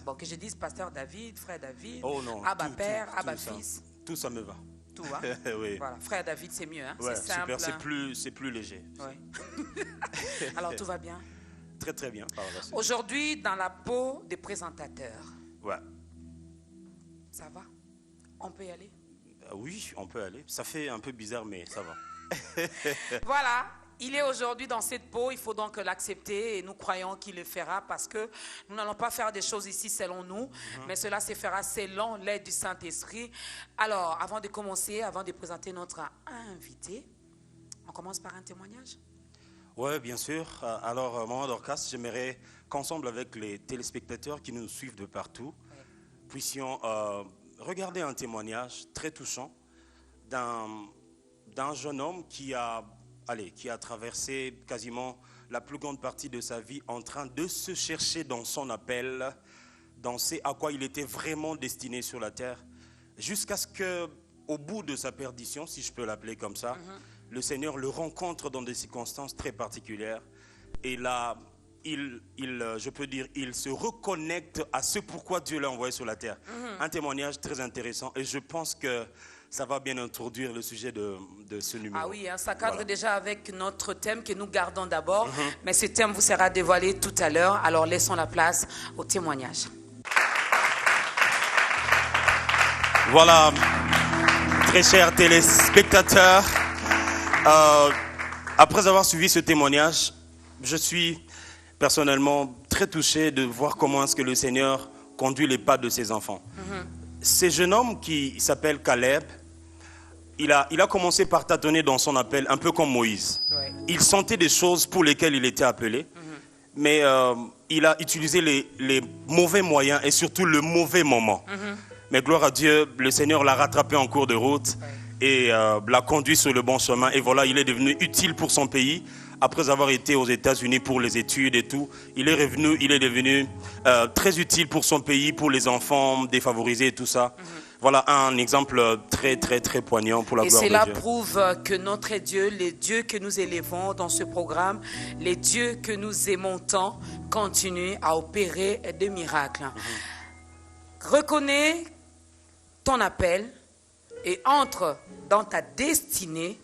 Bon, que je dise pasteur David, frère David, Oh non, Abba Père, Abba ça. Fils. Tout ça me va. Tout, hein? Oui. Voilà, frère David, c'est mieux, hein? Ouais, C'est simple. super, Hein? c'est plus léger. Ouais. Alors, tout va bien? Très très bien. Par la suite. Aujourd'hui, dans la peau des présentateurs. Ouais. Ça va? On peut y aller? Oui, on peut aller. Ça fait un peu bizarre, mais ça va. Voilà, il est aujourd'hui dans cette peau, il faut donc l'accepter et nous croyons qu'il le fera parce que nous n'allons pas faire des choses ici selon nous, mais cela se fera selon l'aide du Saint-Esprit. Alors, avant de commencer, avant de présenter notre invité, on commence par un témoignage. Oui, bien sûr. Alors, Maman Dorcas, j'aimerais qu'ensemble avec les téléspectateurs qui nous suivent de partout, puissions regarder un témoignage très touchant d'un jeune homme qui a traversé quasiment la plus grande partie de sa vie en train de se chercher dans son appel, dans ce à quoi il était vraiment destiné sur la terre, jusqu'à ce que, au bout de sa perdition, si je peux l'appeler comme ça, le Seigneur le rencontre dans des circonstances très particulières. Et là, je peux dire, il se reconnecte à ce pourquoi Dieu l'a envoyé sur la terre. Un témoignage très intéressant et je pense que ça va bien introduire le sujet de ce numéro. Ah oui, hein, ça cadre déjà avec notre thème que nous gardons d'abord, mais ce thème vous sera dévoilé tout à l'heure, alors laissons la place au témoignage. Voilà, très chers téléspectateurs, après avoir suivi ce témoignage, je suis personnellement très touché de voir comment est-ce que le Seigneur conduit les pas de ses enfants. Ce jeune homme qui s'appelle Caleb, il a commencé par tâtonner dans son appel, un peu comme Moïse. Ouais. Il sentait des choses pour lesquelles il était appelé, mais il a utilisé les mauvais moyens et surtout le mauvais moment. Mais gloire à Dieu, le Seigneur l'a rattrapé en cours de route et l'a conduit sur le bon chemin. Et voilà, il est devenu utile pour son pays. Après avoir été aux États-Unis pour les études et tout, il est devenu très utile pour son pays, pour les enfants défavorisés et tout ça. Voilà un exemple très, très, très poignant pour la gloire de Dieu. Et cela prouve que notre Dieu, les dieux que nous élevons dans ce programme, les dieux que nous aimons tant, continuent à opérer des miracles. Reconnais ton appel et entre dans ta destinée.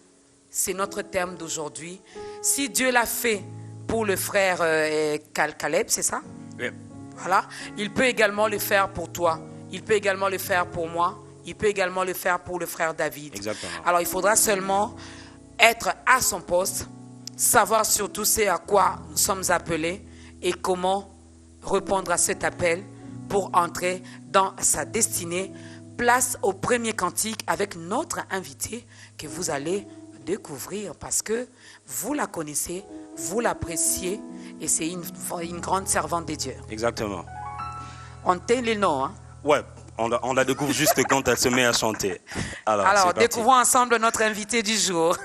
C'est notre thème d'aujourd'hui. Si Dieu l'a fait pour le frère Caleb, c'est ça? Oui. Voilà. Il peut également le faire pour toi. Il peut également le faire pour moi. Il peut également le faire pour le frère David. Exactement. Alors, il faudra seulement être à son poste, savoir surtout ce à quoi nous sommes appelés et comment répondre à cet appel pour entrer dans sa destinée. Place au premier cantique avec notre invité que vous allez découvrir parce que vous la connaissez, vous l'appréciez et c'est une grande servante de Dieu. Exactement. On tait les noms, hein? Ouais, on la découvre juste quand elle se met à chanter. Alors découvrons ensemble notre invité du jour.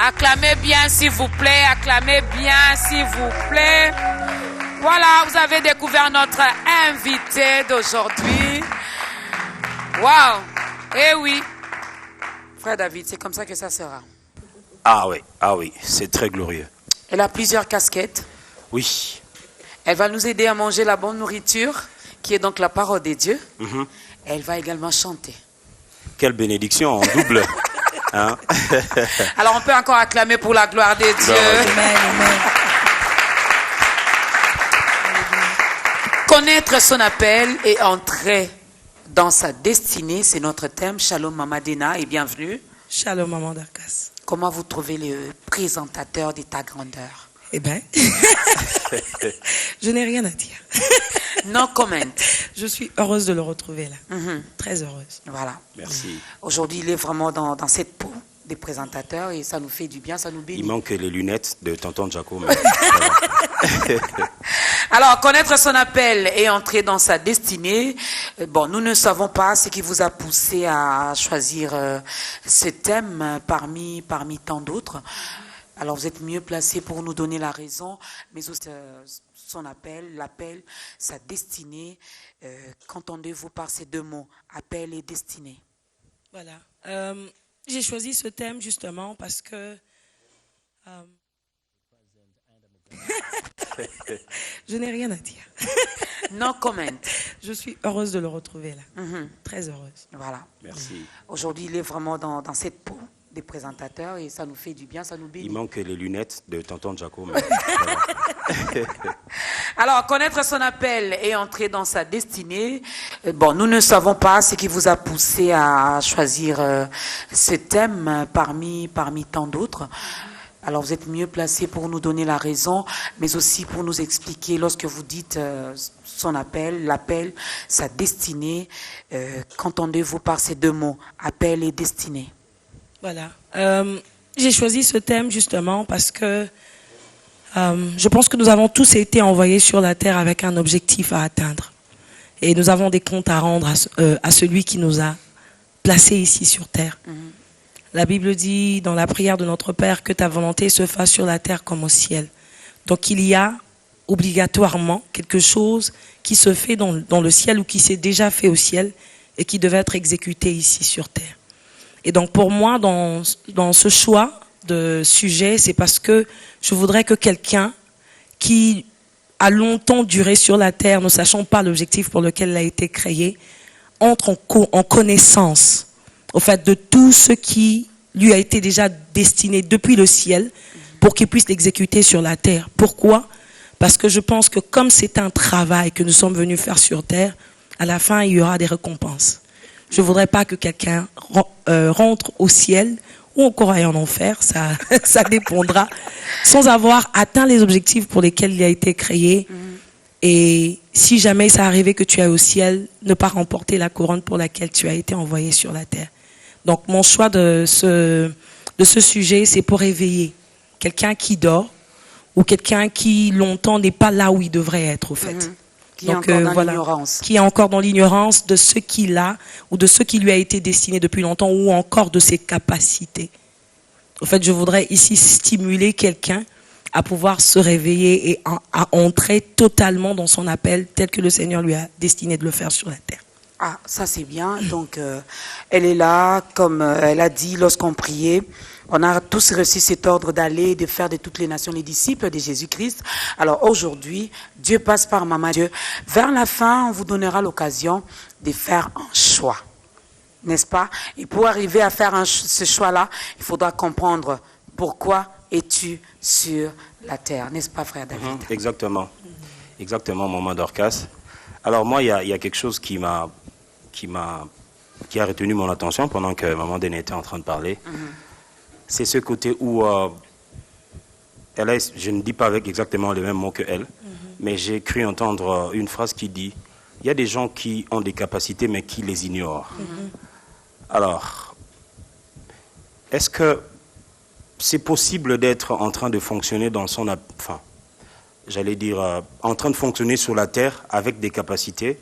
Acclamez bien, s'il vous plaît. Acclamez bien, s'il vous plaît. Voilà, vous avez découvert notre invité d'aujourd'hui. Waouh! Eh oui. Frère David, c'est comme ça que ça sera. Ah oui, c'est très glorieux. Elle a plusieurs casquettes. Oui. Elle va nous aider à manger la bonne nourriture, qui est donc la parole de Dieu. Elle va également chanter. Quelle bénédiction en double. Hein? Alors on peut encore acclamer pour la gloire de Dieu. Amen, amen. Connaître son appel et entrer dans sa destinée, c'est notre thème. Shalom Maman Dena et bienvenue. Shalom Maman Dorcas. Comment vous trouvez le présentateur de ta grandeur? Eh bien, je n'ai rien à dire. No comment. Je suis heureuse de le retrouver là. Très heureuse. Voilà. Merci. Aujourd'hui, il est vraiment dans cette peau des présentateurs et ça nous fait du bien, ça nous bénit. Il manque les lunettes de tonton Jaco. Alors, connaître son appel et entrer dans sa destinée. Bon, nous ne savons pas ce qui vous a poussé à choisir ce thème parmi tant d'autres. Alors, vous êtes mieux placé pour nous donner la raison, mais aussi son appel, l'appel, sa destinée. Qu'entendez-vous par ces deux mots, appel et destinée? Voilà. J'ai choisi ce thème justement parce que je n'ai rien à dire. No comment. Je suis heureuse de le retrouver là. Très heureuse. Voilà. Merci. Aujourd'hui, il est vraiment dans cette peau des présentateurs et ça nous fait du bien, ça nous bénit. Il manque les lunettes de tonton Jaco. Alors, connaître son appel et entrer dans sa destinée. Bon, nous ne savons pas ce qui vous a poussé à choisir ce thème parmi tant d'autres. Alors, vous êtes mieux placé pour nous donner la raison, mais aussi pour nous expliquer lorsque vous dites son appel, l'appel, sa destinée. Qu'entendez-vous par ces deux mots, appel et destinée? Voilà. J'ai choisi ce thème justement parce que je pense que nous avons tous été envoyés sur la terre avec un objectif à atteindre. Et nous avons des comptes à rendre à celui qui nous a placés ici sur terre. La Bible dit dans la prière de notre Père que ta volonté se fasse sur la terre comme au ciel. Donc il y a obligatoirement quelque chose qui se fait dans le ciel ou qui s'est déjà fait au ciel et qui devait être exécuté ici sur terre. Et donc pour moi, dans ce choix de sujet, c'est parce que je voudrais que quelqu'un qui a longtemps duré sur la terre, ne sachant pas l'objectif pour lequel il a été créé, entre en connaissance au fait de tout ce qui lui a été déjà destiné depuis le ciel pour qu'il puisse l'exécuter sur la terre. Pourquoi? Parce que je pense que comme c'est un travail que nous sommes venus faire sur terre, à la fin, il y aura des récompenses. Je ne voudrais pas que quelqu'un rentre au ciel ou encore aille en enfer, ça dépendra, sans avoir atteint les objectifs pour lesquels il a été créé. Et si jamais ça arrivait que tu ailles au ciel, ne pas remporter la couronne pour laquelle tu as été envoyé sur la terre. Donc mon choix de ce sujet, c'est pour éveiller quelqu'un qui dort ou quelqu'un qui longtemps n'est pas là où il devrait être au fait. Qui est encore dans l'ignorance. Qui est encore dans l'ignorance de ce qu'il a ou de ce qui lui a été destiné depuis longtemps ou encore de ses capacités. En fait, je voudrais ici stimuler quelqu'un à pouvoir se réveiller et à entrer totalement dans son appel tel que le Seigneur lui a destiné de le faire sur la terre. Ah, ça c'est bien. Donc, elle est là, comme elle a dit lorsqu'on priait. On a tous reçu cet ordre d'aller, de faire de toutes les nations les disciples de Jésus-Christ. Alors aujourd'hui, Dieu passe par Maman Dieu. Vers la fin, on vous donnera l'occasion de faire un choix. N'est-ce pas? Et pour arriver à faire ce choix-là, il faudra comprendre pourquoi es-tu sur la terre. N'est-ce pas, frère David? Exactement. Exactement, Maman Dorcas. Alors moi, il y a quelque chose qui a retenu mon attention pendant que Maman Dena était en train de parler. C'est ce côté où, je ne dis pas avec exactement les mêmes mots que elle, mais j'ai cru entendre une phrase qui dit, il y a des gens qui ont des capacités mais qui les ignorent. Alors, est-ce que c'est possible d'être en train de fonctionner dans son... Enfin, j'allais dire, en train de fonctionner sur la terre avec des capacités,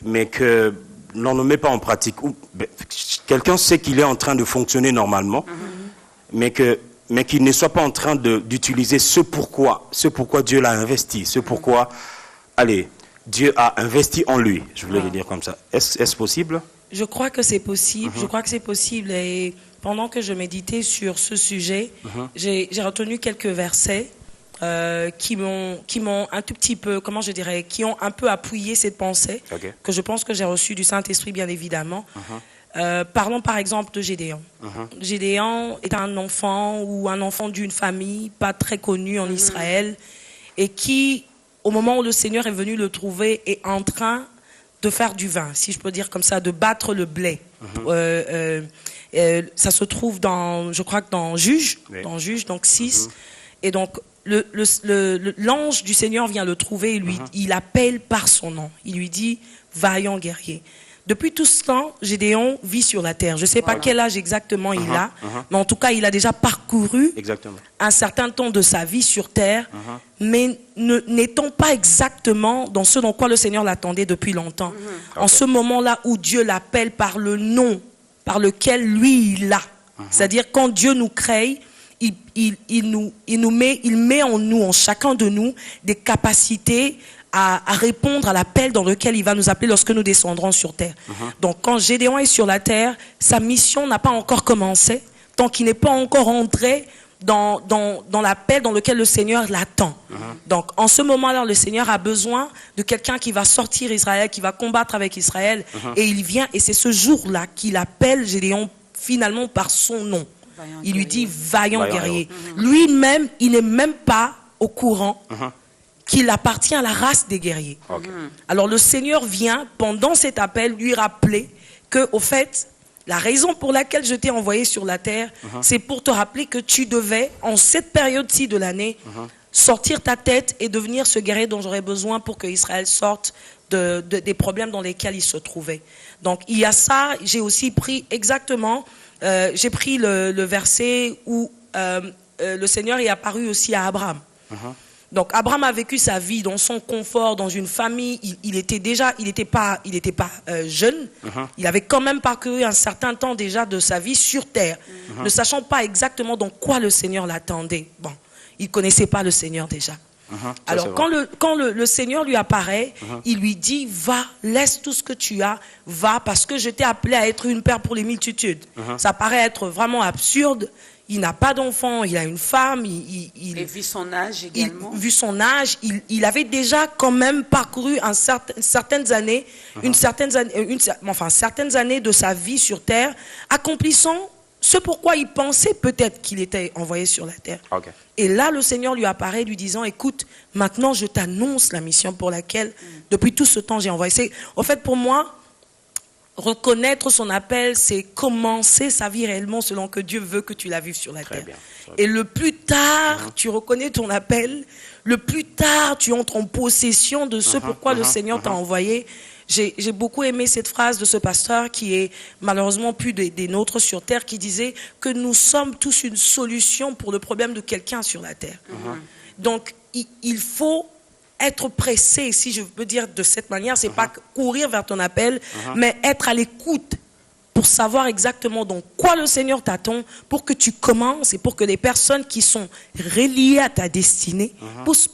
mais que l'on ne met pas en pratique. Quelqu'un sait qu'il est en train de fonctionner normalement, mais qu'il ne soit pas en train d'utiliser ce pourquoi Dieu l'a investi, ce pourquoi, allez, Dieu a investi en lui, je voulais le dire comme ça. Est-ce possible? Je crois que c'est possible, je crois que c'est possible. Et pendant que je méditais sur ce sujet, j'ai retenu quelques versets qui m'ont un tout petit peu, comment je dirais, qui ont un peu appuyé cette pensée, que je pense que j'ai reçue du Saint-Esprit, bien évidemment. Parlons par exemple de Gédéon. Gédéon est un enfant d'une famille pas très connue en Israël, et qui, au moment où le Seigneur est venu le trouver, est en train de faire du vin, si je peux dire comme ça, de battre le blé. Ça se trouve je crois que dans Juge, donc 6. Et donc, l'ange du Seigneur vient le trouver et il appelle par son nom. Il lui dit, vaillant guerrier. Depuis tout ce temps, Gédéon vit sur la terre. Je ne sais pas quel âge exactement il a, mais en tout cas, il a déjà parcouru un certain temps de sa vie sur terre, mais n'étant pas exactement dans ce dans quoi le Seigneur l'attendait depuis longtemps. En ce moment-là où Dieu l'appelle par le nom par lequel lui, il a. C'est-à-dire, quand Dieu nous crée, il met en nous, en chacun de nous, des capacités à répondre à l'appel dans lequel il va nous appeler lorsque nous descendrons sur terre. Donc quand Gédéon est sur la terre, sa mission n'a pas encore commencé, tant qu'il n'est pas encore entré dans l'appel dans lequel le Seigneur l'attend. Donc en ce moment-là, le Seigneur a besoin de quelqu'un qui va sortir Israël, qui va combattre avec Israël, et il vient, et c'est ce jour-là qu'il appelle Gédéon finalement par son nom. Il lui dit vaillant guerrier. Lui-même, il n'est même pas au courant qu'il appartient à la race des guerriers. Alors le Seigneur vient, pendant cet appel, lui rappeler que, au fait, la raison pour laquelle je t'ai envoyé sur la terre, c'est pour te rappeler que tu devais, en cette période-ci de l'année, sortir ta tête et devenir ce guerrier dont j'aurais besoin pour que Israël sorte des problèmes dans lesquels il se trouvait. Donc il y a ça, j'ai aussi pris exactement, j'ai pris le verset où le Seigneur est apparu aussi à Abraham. Donc Abraham a vécu sa vie dans son confort, dans une famille. Il n'était pas jeune. Il avait quand même parcouru un certain temps déjà de sa vie sur terre, ne sachant pas exactement dans quoi le Seigneur l'attendait. Bon, il connaissait pas le Seigneur déjà. Alors quand le Seigneur lui apparaît, il lui dit, va, laisse tout ce que tu as, va, parce que je t'ai appelé à être une père pour les multitudes. Ça paraît être vraiment absurde. Il n'a pas d'enfant, il a une femme. Et vu son âge également. Vu son âge, il avait déjà quand même parcouru certaines années de sa vie sur terre, accomplissant ce pourquoi il pensait peut-être qu'il était envoyé sur la terre. Et là, le Seigneur lui apparaît, lui disant, écoute, maintenant je t'annonce la mission pour laquelle, depuis tout ce temps, j'ai envoyé. En fait, pour moi, reconnaître son appel, c'est commencer sa vie réellement selon que Dieu veut que tu la vives sur la terre. Et le plus tard tu reconnais ton appel, le plus tard tu entres en possession de ce pourquoi le Seigneur t'a envoyé. J'ai beaucoup aimé cette phrase de ce pasteur qui est malheureusement plus des nôtres sur terre, qui disait que nous sommes tous une solution pour le problème de quelqu'un sur la terre. Donc il faut être pressé, si je peux dire de cette manière, c'est pas courir vers ton appel, mais être à l'écoute pour savoir exactement dans quoi le Seigneur t'attend, pour que tu commences et pour que les personnes qui sont reliées à ta destinée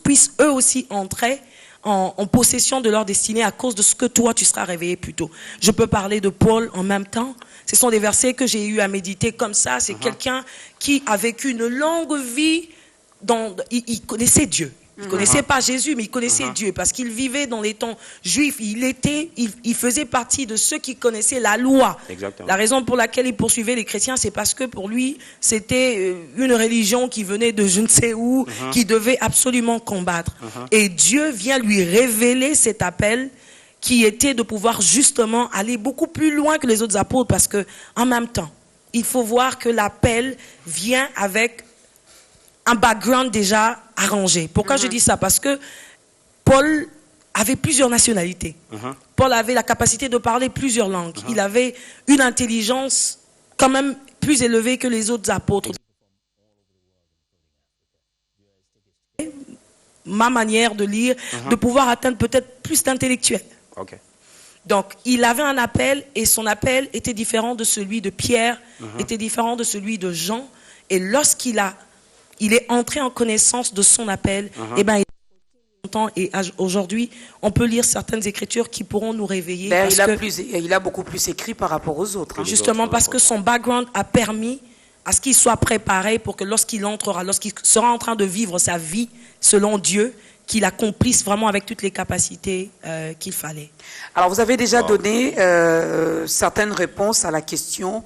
puissent eux aussi entrer en possession de leur destinée à cause de ce que toi tu seras réveillé plus tôt. Je peux parler de Paul en même temps. Ce sont des versets que j'ai eu à méditer comme ça. C'est quelqu'un qui a vécu une longue vie, il connaissait Dieu. Il ne connaissait pas Jésus, mais il connaissait Dieu, parce qu'il vivait dans les temps juifs. Il faisait partie de ceux qui connaissaient la loi. La raison pour laquelle il poursuivait les chrétiens, c'est parce que pour lui, c'était une religion qui venait de je ne sais où, qui devait absolument combattre. Et Dieu vient lui révéler cet appel qui était de pouvoir justement aller beaucoup plus loin que les autres apôtres, parce que en même temps, il faut voir que l'appel vient avec un background déjà arrangé. Pourquoi je dis ça? Parce que Paul avait plusieurs nationalités. Paul avait la capacité de parler plusieurs langues. Il avait une intelligence quand même plus élevée que les autres apôtres. Ma manière de lire, de pouvoir atteindre peut-être plus d'intellectuels. Donc, il avait un appel, et son appel était différent de celui de Pierre, était différent de celui de Jean, Et lorsqu'il est entré en connaissance de son appel, eh ben, il est content. Et aujourd'hui, on peut lire certaines écritures qui pourront nous réveiller. Il a beaucoup plus écrit par rapport aux autres. Hein. Justement parce que son background a permis à ce qu'il soit préparé pour que lorsqu'il sera en train de vivre sa vie selon Dieu, qu'il accomplisse vraiment avec toutes les capacités qu'il fallait. Alors, vous avez déjà donné certaines réponses à la question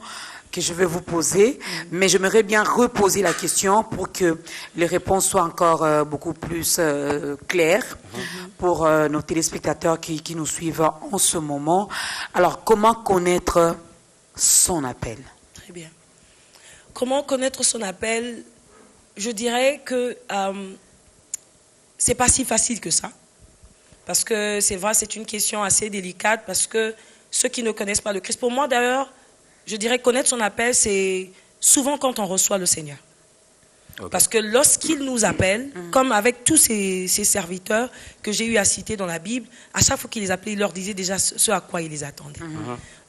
que je vais vous poser, mais j'aimerais bien reposer la question pour que les réponses soient encore beaucoup plus claires pour nos téléspectateurs qui nous suivent en ce moment. Alors, comment connaître son appel? Très bien. Comment connaître son appel? Je dirais que c'est pas si facile que ça. Parce que c'est vrai, c'est une question assez délicate, parce que ceux qui ne connaissent pas le Christ, pour moi d'ailleurs, je dirais connaître son appel, c'est souvent quand on reçoit le Seigneur. Okay. Parce que lorsqu'il nous appelle, comme avec tous ces serviteurs que j'ai eu à citer dans la Bible, à chaque fois qu'il les appelait, il leur disait déjà ce à quoi il les attendait.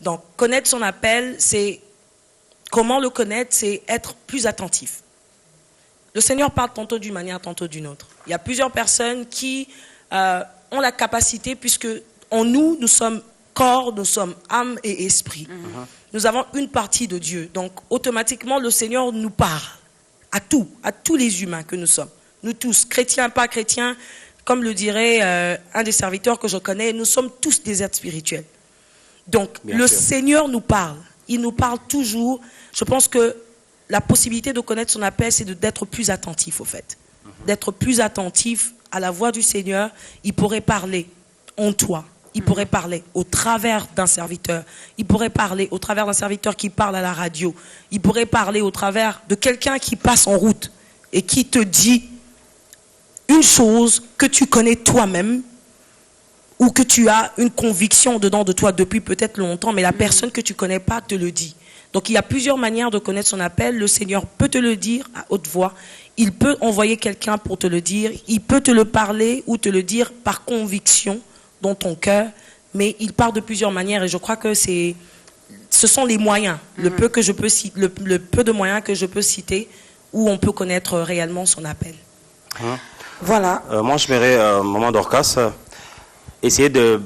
Donc, connaître son appel, c'est... Comment le connaître, c'est être plus attentif. Le Seigneur parle tantôt d'une manière, tantôt d'une autre. Il y a plusieurs personnes qui ont la capacité, puisque en nous, nous sommes corps, nous sommes âme et esprit. Nous avons une partie de Dieu. Donc, automatiquement, le Seigneur nous parle à tous les humains que nous sommes. Nous tous, chrétiens, pas chrétiens, comme le dirait un des serviteurs que je connais, nous sommes tous des êtres spirituels. Donc, le Seigneur nous parle. Il nous parle toujours. Je pense que la possibilité de connaître son appel, c'est d'être plus attentif, au fait. D'être plus attentif à la voix du Seigneur. Il pourrait parler en toi. Il pourrait parler au travers d'un serviteur. Il pourrait parler au travers d'un serviteur qui parle à la radio. Il pourrait parler au travers de quelqu'un qui passe en route et qui te dit une chose que tu connais toi-même, ou que tu as une conviction dedans de toi depuis peut-être longtemps, mais la personne que tu ne connais pas te le dit. Donc il y a plusieurs manières de connaître son appel. Le Seigneur peut te le dire à haute voix. Il peut envoyer quelqu'un pour te le dire. Il peut te le parler ou te le dire par conviction dans ton cœur. Mais il parle de plusieurs manières et je crois que ce sont les moyens, le peu de moyens que je peux citer où on peut connaître réellement son appel. Voilà. Moi, je verrais, Maman Dorcas, essayer de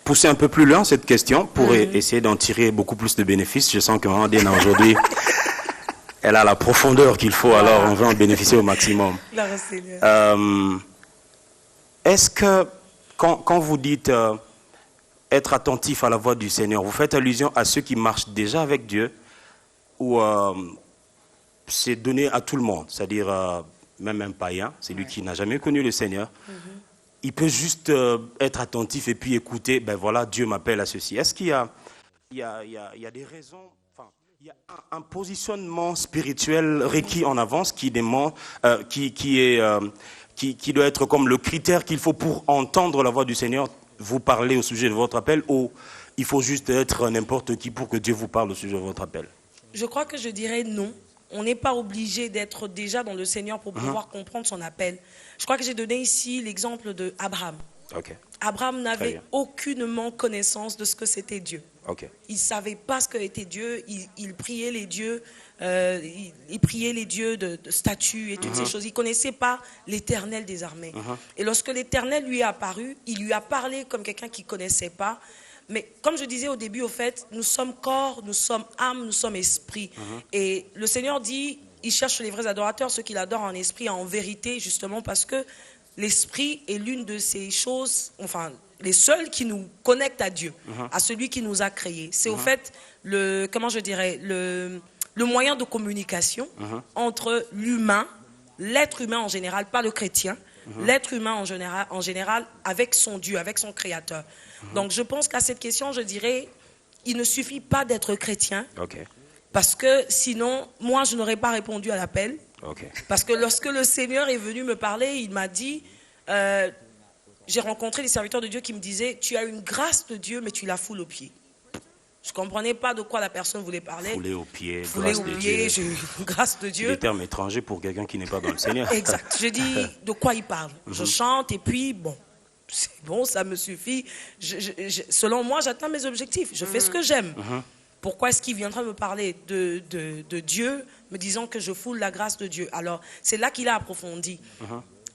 pousser un peu plus loin cette question pour essayer d'en tirer beaucoup plus de bénéfices. Je sens que Maman Diana aujourd'hui, elle a la profondeur qu'il faut, alors on veut en bénéficier au maximum. Est-ce que, quand vous dites être attentif à la voix du Seigneur, vous faites allusion à ceux qui marchent déjà avec Dieu ou c'est donné à tout le monde, c'est-à-dire même un païen, c'est lui qui n'a jamais connu le Seigneur, il peut juste être attentif et puis écouter, ben voilà, Dieu m'appelle à ceci. Est-ce qu'il y a des raisons, enfin, il y a un positionnement spirituel requis en avance qui demande, qui doit être comme le critère qu'il faut pour entendre la voix du Seigneur, vous parler au sujet de votre appel, ou il faut juste être n'importe qui pour que Dieu vous parle au sujet de votre appel? Je crois que je dirais non. On n'est pas obligé d'être déjà dans le Seigneur pour pouvoir comprendre son appel. Je crois que j'ai donné ici l'exemple d'Abraham. Okay. Abraham n'avait aucunement connaissance de ce que c'était Dieu. Okay. Il ne savait pas ce qu'était Dieu. Il priait les dieux, il priait les dieux de statues et toutes ces choses. Il ne connaissait pas l'Éternel des armées. Et lorsque l'Éternel lui est apparu, il lui a parlé comme quelqu'un qui ne connaissait pas. Mais comme je disais au début, au fait, nous sommes corps, nous sommes âme, nous sommes esprit. Et le Seigneur dit, il cherche les vrais adorateurs, ceux qui l'adorent en esprit et en vérité, justement parce que l'esprit est l'une de ces choses, enfin, les seuls qui nous connectent à Dieu, à celui qui nous a créés. C'est au fait, le moyen de communication entre l'humain, l'être humain en général, pas le chrétien, l'être humain en général avec son Dieu, avec son Créateur. Donc je pense qu'à cette question, je dirais, il ne suffit pas d'être chrétien, parce que sinon, moi, je n'aurais pas répondu à l'appel. Parce que lorsque le Seigneur est venu me parler, il m'a dit, j'ai rencontré des serviteurs de Dieu qui me disaient, tu as une grâce de Dieu, mais tu la foules aux pieds. Je ne comprenais pas de quoi la personne voulait parler. Fouler aux pieds, grâce de Dieu. J'ai une grâce de Dieu. C'est des termes étrangers pour quelqu'un qui n'est pas dans le Seigneur. Exact. Je dis de quoi il parle. Je chante et puis, bon, c'est bon, ça me suffit. Selon moi, j'atteins mes objectifs. Je fais ce que j'aime. Pourquoi est-ce qu'il viendrait me parler de Dieu, me disant que je foule la grâce de Dieu? Alors, c'est là qu'il a approfondi,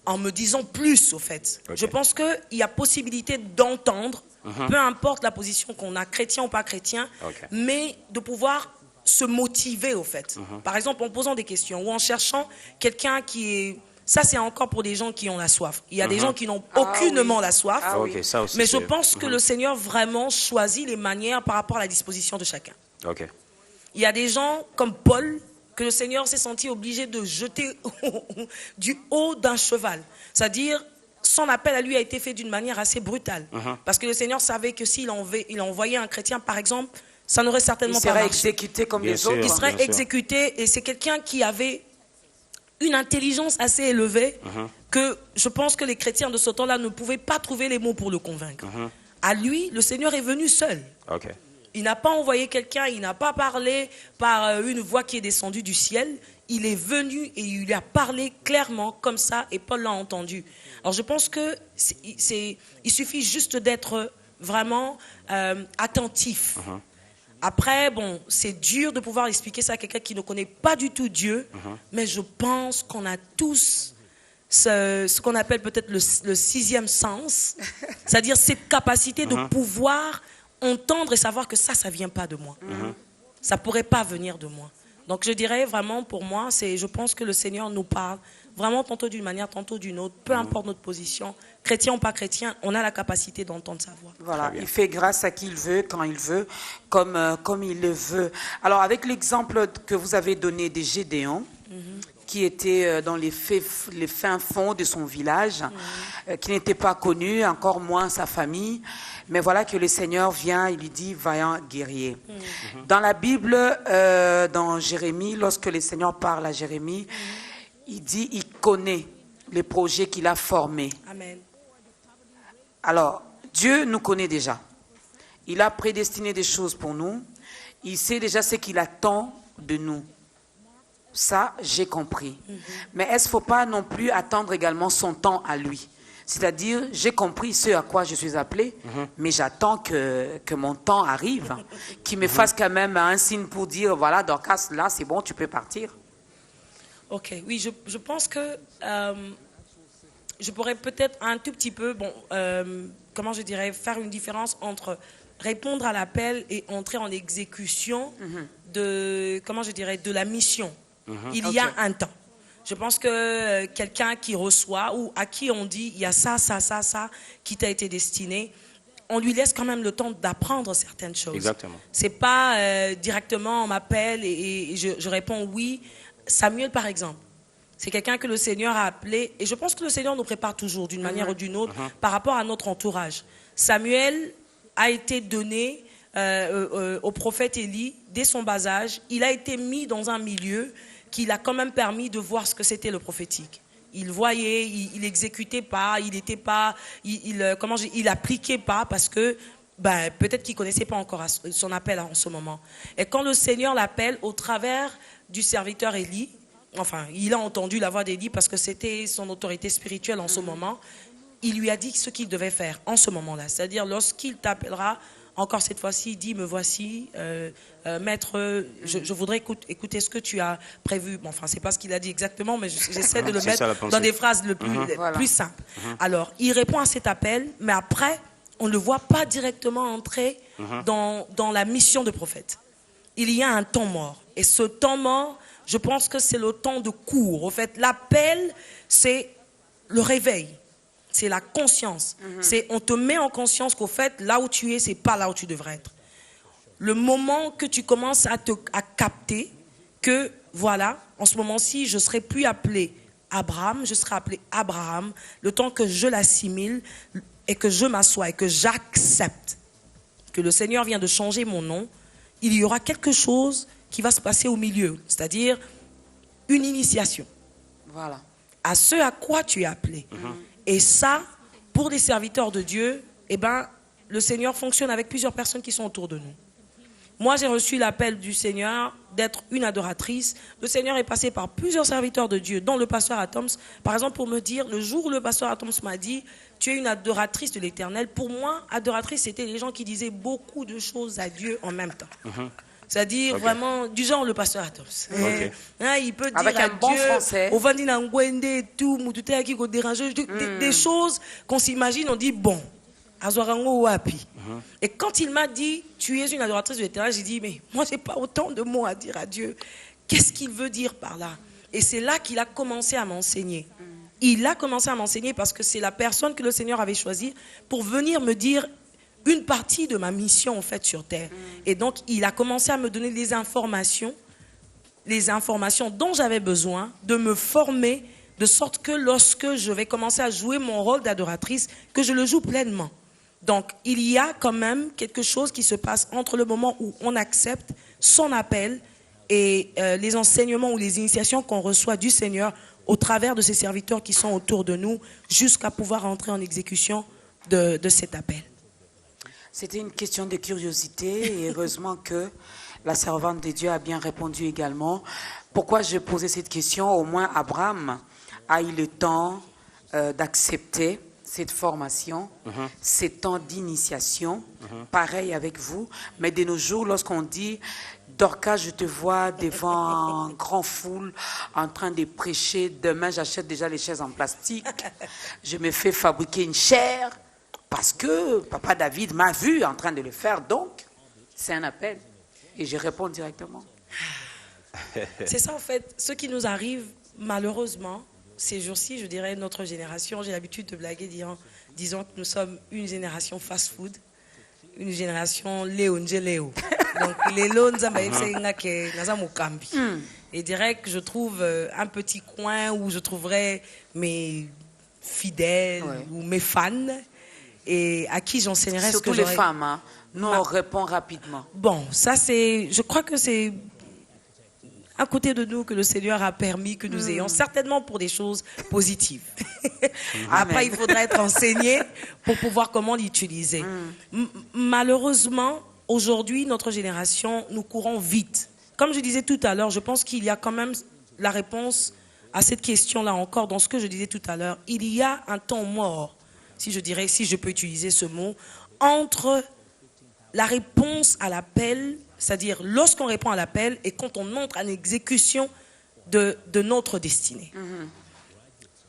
en me disant plus, au fait. Okay. Je pense qu'il y a possibilité d'entendre, peu importe la position qu'on a, chrétien ou pas chrétien, mais de pouvoir se motiver, au fait. Par exemple, en posant des questions ou en cherchant quelqu'un qui est... Ça, c'est encore pour des gens qui ont la soif. Il y a des gens qui n'ont aucunement la soif. Okay, ça aussi, mais je pense que le Seigneur vraiment choisit les manières par rapport à la disposition de chacun. Il y a des gens comme Paul que le Seigneur s'est senti obligé de jeter du haut d'un cheval. C'est-à-dire, son appel à lui a été fait d'une manière assez brutale. Parce que le Seigneur savait que s'il envoyait un chrétien, par exemple, ça n'aurait certainement pas marché. Il serait exécuté comme les autres. Il serait exécuté, et c'est quelqu'un qui avait une intelligence assez élevée que je pense que les chrétiens de ce temps-là ne pouvaient pas trouver les mots pour le convaincre. À lui, le Seigneur est venu seul. Il n'a pas envoyé quelqu'un, il n'a pas parlé par une voix qui est descendue du ciel. Il est venu et il lui a parlé clairement comme ça, et Paul l'a entendu. Alors je pense qu'il suffit juste d'être vraiment attentif. Après, bon, c'est dur de pouvoir expliquer ça à quelqu'un qui ne connaît pas du tout Dieu, mais je pense qu'on a tous ce qu'on appelle peut-être le sixième sens, c'est-à-dire cette capacité de pouvoir entendre et savoir que ça ne vient pas de moi. Ça ne pourrait pas venir de moi. Donc je dirais vraiment, pour moi, je pense que le Seigneur nous parle vraiment tantôt d'une manière, tantôt d'une autre, peu importe notre position, chrétien ou pas chrétien, on a la capacité d'entendre sa voix. Voilà, il fait grâce à qui il veut, quand il veut, comme il le veut. Alors avec l'exemple que vous avez donné de Gédéon, qui était dans les fins fonds de son village, qui n'était pas connu, encore moins sa famille, mais voilà que le Seigneur vient, il lui dit, vaillant guerrier. Dans la Bible, dans Jérémie, lorsque le Seigneur parle à Jérémie, il dit, il connaît les projets qu'il a formés. Amen. Alors, Dieu nous connaît déjà. Il a prédestiné des choses pour nous. Il sait déjà ce qu'il attend de nous. Ça, j'ai compris. Mais est-ce qu'il ne faut pas non plus attendre également son temps à lui? C'est-à-dire, j'ai compris ce à quoi je suis appelé, mais j'attends que mon temps arrive, qu'il me fasse quand même un signe pour dire, voilà, Dorcas, là, c'est bon, tu peux partir. Ok, oui, je pense que je pourrais peut-être un tout petit peu, comment je dirais, faire une différence entre répondre à l'appel et entrer en exécution de, comment je dirais, de la mission. Il y a un temps. Je pense que quelqu'un qui reçoit ou à qui on dit, il y a ça qui t'a été destiné, on lui laisse quand même le temps d'apprendre certaines choses. Exactement. C'est pas directement on m'appelle et je réponds oui. Samuel, par exemple, c'est quelqu'un que le Seigneur a appelé, et je pense que le Seigneur nous prépare toujours d'une manière ou d'une autre par rapport à notre entourage. Samuel a été donné au prophète Élie dès son bas âge. Il a été mis dans un milieu qui l'a quand même permis de voir ce que c'était le prophétique. Il voyait, il exécutait pas, il était pas, il appliquait pas parce que peut-être qu'il connaissait pas encore son appel en ce moment. Et quand le Seigneur l'appelle au travers du serviteur Élie, enfin, il a entendu la voix d'Élie parce que c'était son autorité spirituelle en ce moment, il lui a dit ce qu'il devait faire en ce moment-là. C'est-à-dire, lorsqu'il t'appellera, encore cette fois-ci, il dit, me voici, maître, je voudrais écouter ce que tu as prévu. Bon, enfin, c'est pas ce qu'il a dit exactement, mais j'essaie de le mettre dans des phrases les plus simples. Alors, il répond à cet appel, mais après, on ne le voit pas directement entrer dans la mission de prophète. Il y a un temps mort. Et ce temps mort, je pense que c'est le temps de cours. En fait, l'appel, c'est le réveil. C'est la conscience. On te met en conscience qu'au fait, là où tu es, c'est pas là où tu devrais être. Le moment que tu commences à capter que, voilà, en ce moment-ci, je ne serai plus appelé Abraham, je serai appelé Abraham, le temps que je l'assimile et que je m'assois et que j'accepte que le Seigneur vient de changer mon nom, il y aura quelque chose qui va se passer au milieu, c'est-à-dire une initiation. Voilà. À ce à quoi tu es appelé. Et ça, pour les serviteurs de Dieu, le Seigneur fonctionne avec plusieurs personnes qui sont autour de nous. Moi, j'ai reçu l'appel du Seigneur d'être une adoratrice. Le Seigneur est passé par plusieurs serviteurs de Dieu, dont le pasteur Atoms, par exemple, pour me dire, le jour où le pasteur Atoms m'a dit, tu es une adoratrice de l'Éternel. Pour moi, adoratrice, c'était les gens qui disaient beaucoup de choses à Dieu en même temps. C'est-à-dire vraiment du genre le pasteur Atos. Ok. Il peut dire Avec à un bon Dieu, français. au Vandi Nangwende et tout, Moutoute qui dérange, des choses qu'on s'imagine, on dit bon, Azorango Wapi. Et quand il m'a dit, tu es une adoratrice de l'Éternel, j'ai dit, mais moi j'ai pas autant de mots à dire à Dieu. Qu'est-ce qu'il veut dire par là? Et c'est là qu'il a commencé à m'enseigner. Il a commencé à m'enseigner parce que c'est la personne que le Seigneur avait choisie pour venir me dire une partie de ma mission en fait sur terre. Et donc il a commencé à me donner les informations dont j'avais besoin de me former de sorte que lorsque je vais commencer à jouer mon rôle d'adoratrice, que je le joue pleinement. Donc il y a quand même quelque chose qui se passe entre le moment où on accepte son appel et les enseignements ou les initiations qu'on reçoit du Seigneur au travers de ces serviteurs qui sont autour de nous jusqu'à pouvoir entrer en exécution de cet appel. C'était une question de curiosité et heureusement que la servante de Dieu a bien répondu également. Pourquoi je posais cette question? Au moins Abraham a eu le temps d'accepter cette formation, ces temps d'initiation, pareil avec vous. Mais de nos jours, lorsqu'on dit Dorcas, je te vois devant un grand foule en train de prêcher, demain j'achète déjà les chaises en plastique, je me fais fabriquer une chaire parce que papa David m'a vu en train de le faire, donc c'est un appel. Et je réponds directement. C'est ça en fait, ce qui nous arrive malheureusement, ces jours-ci, je dirais notre génération, j'ai l'habitude de blaguer disons que nous sommes une génération fast-food, une génération Léo. Donc les loans, et direct, je trouve un petit coin où je trouverai mes fidèles ou mes fans et à qui j'enseignerai ce que surtout les femmes, hein. Nous on répond rapidement. Bon, ça c'est, je crois que c'est à côté de nous que le Seigneur a permis que nous ayons, certainement pour des choses positives. Après, il faudra être enseigné pour pouvoir comment l'utiliser. Malheureusement, aujourd'hui, notre génération, nous courons vite. Comme je disais tout à l'heure, je pense qu'il y a quand même la réponse à cette question-là encore dans ce que je disais tout à l'heure. Il y a un temps mort, si je peux utiliser ce mot, entre la réponse à l'appel, c'est-à-dire lorsqu'on répond à l'appel et quand on entre en exécution de notre destinée.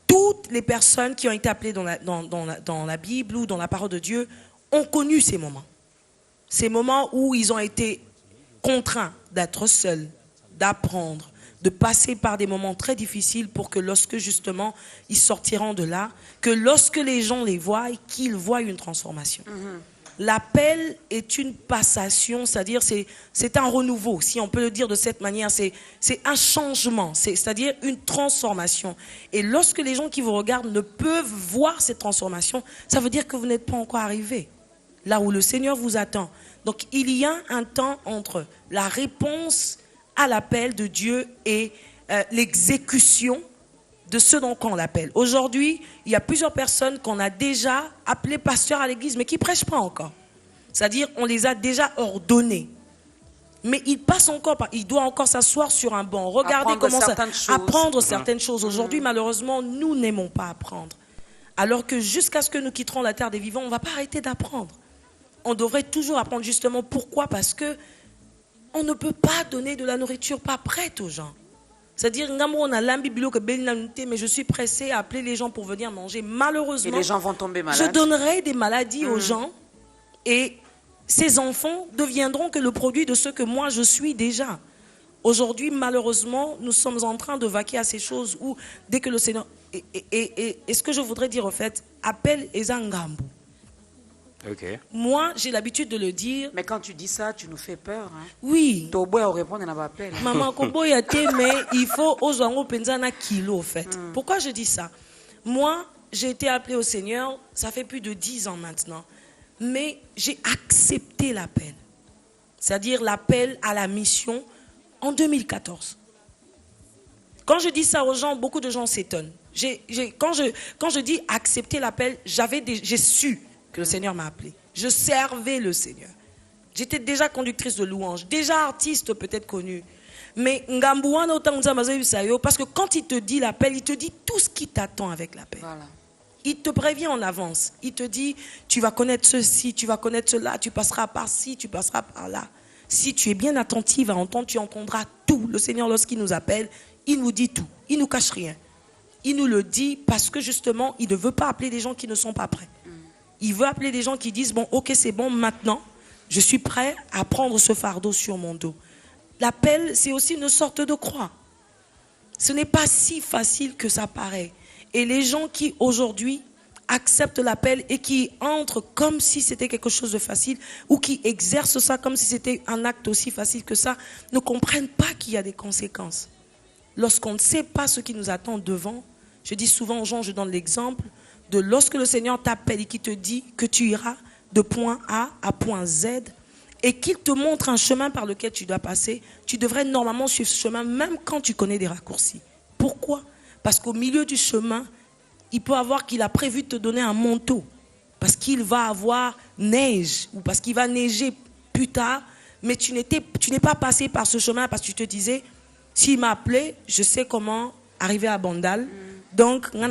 Toutes les personnes qui ont été appelées dans la Bible ou dans la parole de Dieu ont connu ces moments. Ces moments où ils ont été contraints d'être seuls, d'apprendre, de passer par des moments très difficiles pour que lorsque justement ils sortiront de là, que lorsque les gens les voient, qu'ils voient une transformation. L'appel est une passation, c'est-à-dire c'est un renouveau, si on peut le dire de cette manière, c'est un changement, c'est-à-dire une transformation. Et lorsque les gens qui vous regardent ne peuvent voir cette transformation, ça veut dire que vous n'êtes pas encore arrivé là où le Seigneur vous attend. Donc il y a un temps entre la réponse à l'appel de Dieu et l'exécution de ce dont on l'appelle. Aujourd'hui, il y a plusieurs personnes qu'on a déjà appelées pasteurs à l'église, mais qui ne prêchent pas encore. C'est-à-dire, on les a déjà ordonnés. Mais ils passent encore par, ils doivent encore s'asseoir sur un banc, regarder comment ça, apprendre certaines choses. Aujourd'hui, malheureusement, nous n'aimons pas apprendre. Alors que jusqu'à ce que nous quitterons la terre des vivants, on ne va pas arrêter d'apprendre. On devrait toujours apprendre justement. Pourquoi? Parce que on ne peut pas donner de la nourriture pas prête aux gens. C'est-à-dire, mais je suis pressée à appeler les gens pour venir manger. Malheureusement, et les gens vont tomber malades. Je donnerai des maladies aux gens et ces enfants deviendront que le produit de ce que moi je suis déjà. Aujourd'hui, malheureusement, nous sommes en train de vaquer à ces choses où, dès que le Seigneur... Et ce que je voudrais dire, en fait, appelle Ezangambu. Okay. Moi, j'ai l'habitude de le dire. Mais quand tu dis ça, tu nous fais peur. Hein? Oui. Maman, mais il faut aux penzana kilo, en fait. Pourquoi je dis ça? Moi, j'ai été appelée au Seigneur, ça fait plus de 10 ans maintenant. Mais j'ai accepté l'appel. C'est-à-dire l'appel à la mission en 2014. Quand je dis ça aux gens, beaucoup de gens s'étonnent. Quand je dis accepter l'appel, j'ai su que le Seigneur m'a appelé. Je servais le Seigneur. J'étais déjà conductrice de louange, déjà artiste peut-être connue. Mais parce que quand il te dit l'appel, il te dit tout ce qui t'attend avec l'appel. Voilà. Il te prévient en avance. Il te dit, tu vas connaître ceci, tu vas connaître cela, tu passeras par ci, tu passeras par là. Si tu es bien attentive à entendre, tu entendras tout. Le Seigneur, lorsqu'il nous appelle, il nous dit tout. Il ne nous cache rien. Il nous le dit parce que justement, il ne veut pas appeler des gens qui ne sont pas prêts. Il veut appeler des gens qui disent, bon, ok, c'est bon, maintenant, je suis prêt à prendre ce fardeau sur mon dos. L'appel, c'est aussi une sorte de croix. Ce n'est pas si facile que ça paraît. Et les gens qui, aujourd'hui, acceptent l'appel et qui entrent comme si c'était quelque chose de facile ou qui exercent ça comme si c'était un acte aussi facile que ça, ne comprennent pas qu'il y a des conséquences. Lorsqu'on ne sait pas ce qui nous attend devant, je dis souvent aux gens, je donne l'exemple de lorsque le Seigneur t'appelle et qu'il te dit que tu iras de point A à point Z et qu'il te montre un chemin par lequel tu dois passer, tu devrais normalement suivre ce chemin même quand tu connais des raccourcis. Pourquoi? Parce qu'au milieu du chemin, il peut avoir qu'il a prévu de te donner un manteau parce qu'il va avoir neige ou parce qu'il va neiger plus tard, mais tu n'es pas passé par ce chemin parce que tu te disais, s'il m'a appelé, je sais comment arriver à Bandal. Donc, il y a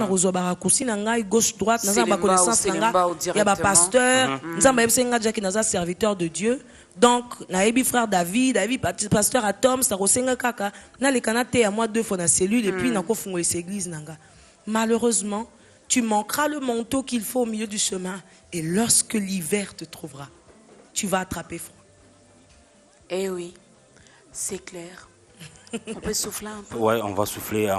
gauche droite, il y a un pasteur, il y a un serviteur de Dieu. Donc, il y a frère David, pasteur à Tom, il y a moi 2 fois dans la cellule et puis il y a l'église. Malheureusement, tu manqueras le manteau qu'il faut au milieu du chemin. Et lorsque l'hiver te trouvera, tu vas attraper froid. Eh oui, c'est clair. On peut souffler un peu. Ouais, on va souffler.